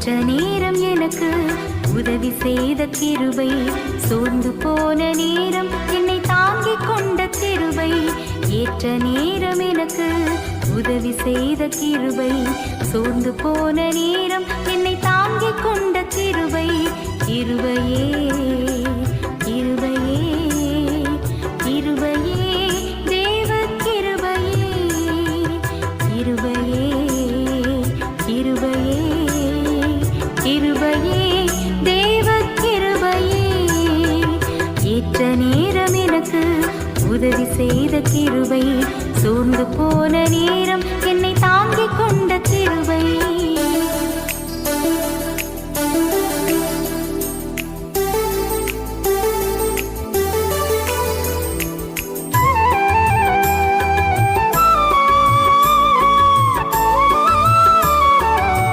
ஏற்ற நேரம் எனக்கு உதவி செய்த கிருபை, சோர்ந்து போன நேரம் என்னை தாங்கிக் கொண்ட கிருபை. ஏற்ற நேரம் எனக்கு உதவி செய்த கிருபை, சோர்ந்து போன நேரம் என்னை தாங்கிக் கொண்ட கிருபை. கிருபையே கிருபையே கிருபையே தேவ கிருபையே, கிருபையே கிருபையே கிருபையே தேவ கிருபையே. ஏற்ற நேரம் எனக்கு உதவி செய்த கிருபை, சோர்ந்து போன நேரம் என்னை தாங்கிக் கொண்ட